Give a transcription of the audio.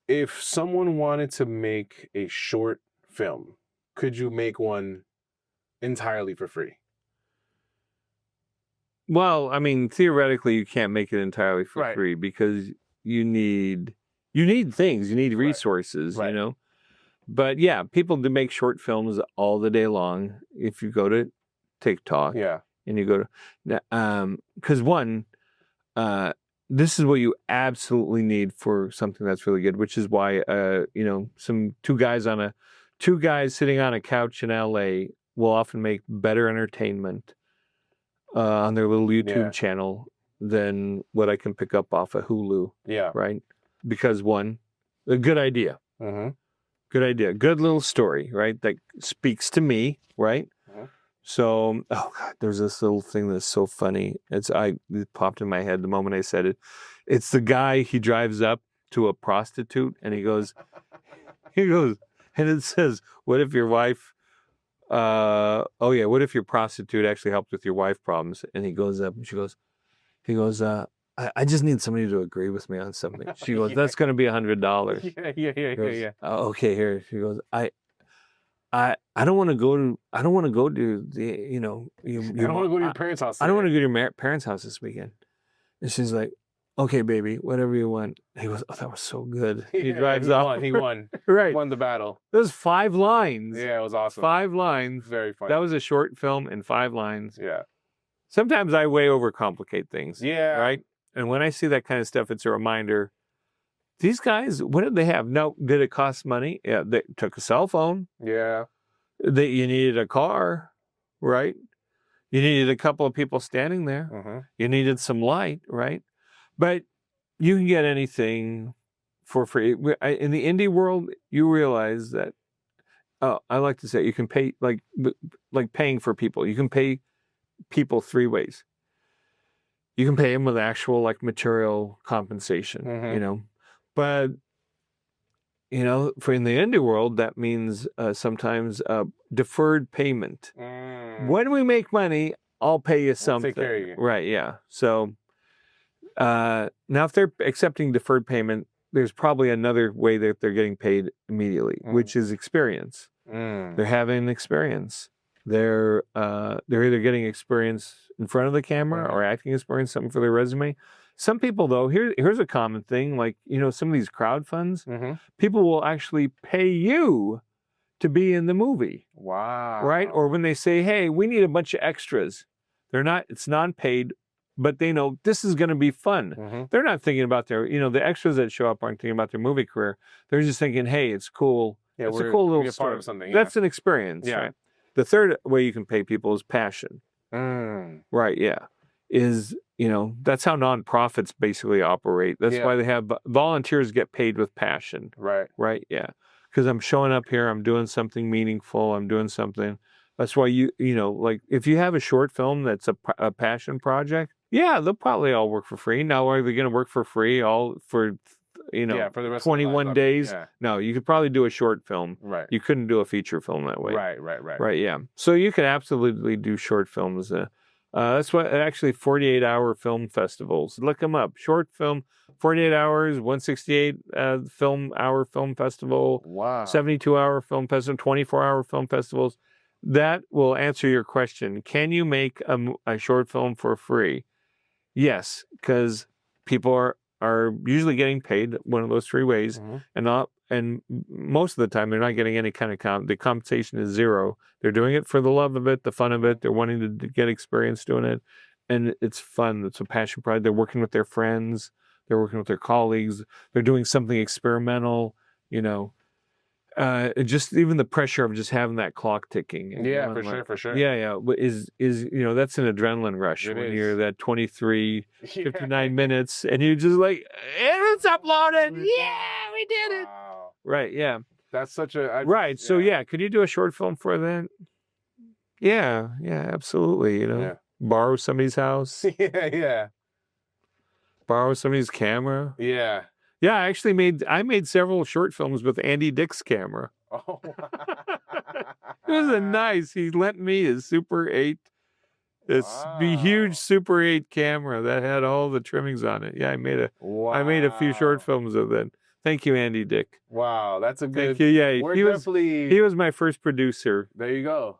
If someone wanted to make a short film, could you make one entirely for free? Well, I mean, theoretically, you can't make it entirely for Right. free because you need things, you need resources, you Right. know. But yeah, people do make short films all the day long. If you go to TikTok Yeah. and you go to, because one, uh, this is what you absolutely need for something that's really good, which is why, you know, two guys sitting on a couch in LA will often make better entertainment on their little YouTube Yeah. channel than what I can pick up off of Hulu, Yeah. right? Because one, a good idea, Mm-hmm. good idea, good little story, right? That speaks to me, right? Mm-hmm. So, oh God, there's this little thing that's so funny. It popped in my head the moment I said it. It's the guy, he drives up to a prostitute and he goes, and it says, what if your wife, what if your prostitute actually helped with your wife problems? And he goes up and he goes, I just need somebody to agree with me on something. She goes, that's going to be $100. Yeah. Oh, okay, here. She goes, I don't want to go to the, you know, I don't want to go to your parents' house. I don't want to go to your parents' house this weekend. And she's like, okay, baby, whatever you want. He goes, oh, that was so good. He drives off. He won. Right. Won the battle. There's 5 lines. Yeah, it was awesome. 5 lines. Very funny. That was a short film in 5 lines. Yeah. Sometimes I way overcomplicate things. Yeah. Right? And when I see that kind of stuff, it's a reminder. These guys, what did they have? No, did it cost money? Yeah, they took a cell phone. Yeah. You needed a car, right? You needed a couple of people standing there. Mm-hmm. You needed some light, right? But you can get anything for free. In the indie world, you realize that, I like to say, you can pay, like paying for people. You can pay people 3 ways. You can pay them with actual, like, material compensation, Mm-hmm. you know. But, you know, for in the indie world, that means sometimes deferred payment. When we make money, I'll pay you something. Take care of you. Right, yeah. So now if they're accepting deferred payment, there's probably another way that they're getting paid immediately, which is experience. They're having experience. They're either getting experience in front of the camera or acting experience, something for their resume. Some people, though, here's a common thing, like, you know, some of these crowd funds, people will actually pay you to be in the movie. Wow. Right? Or when they say, hey, we need a bunch of extras. It's non-paid, but they know this is going to be fun. They're not thinking about the extras that show up aren't thinking about their movie career. They're just thinking, hey, it's cool. Yeah, it's a cool little story. Part of something. Yeah. That's an experience, right? The third way you can pay people is passion. Right, yeah. That's how nonprofits basically operate. That's why they have volunteers get paid with passion. Right. Right, yeah. Because I'm showing up here, I'm doing something meaningful, I'm doing something. That's why like if you have a short film that's a passion project, yeah, they'll probably all work for free. Now, are they going to work for free all for for the rest 21 of days? Yeah. No, you could probably do a short film. Right. You couldn't do a feature film that way. Right. Right, yeah. So you could absolutely do short films. That's what actually 48-hour film festivals. Look them up. Short film, 48 hours, 168 hour film festival. Wow. 72-hour film festival, 24-hour film festivals. That will answer your question. Can you make a short film for free? Yes, because people are usually getting paid one of those 3 ways, and most of the time they're not getting any kind of the compensation is 0. They're doing it for the love of it, the fun of it. They're wanting to get experience doing it, and it's fun. It's a passion project. They're working with their friends. They're working with their colleagues. They're doing something experimental. Just even the pressure of just having that clock ticking. Yeah, for sure. Yeah. Is that's an adrenaline rush when you're that 23, 59 minutes, and you're just like, it's uploaded. Yeah, we did it. Wow. Right. Yeah. That's such a right. So could you do a short film for that? Yeah. Absolutely. Borrow somebody's house. Yeah. Borrow somebody's camera. Yeah. Yeah, I made several short films with Andy Dick's camera. Oh. It was he lent me his Super 8, huge Super 8 camera that had all the trimmings on it. Yeah, I made a few short films of that. Thank you, Andy Dick. Wow, that's a good. Thank you. Yeah, We're he was definitely. my first producer. There you go.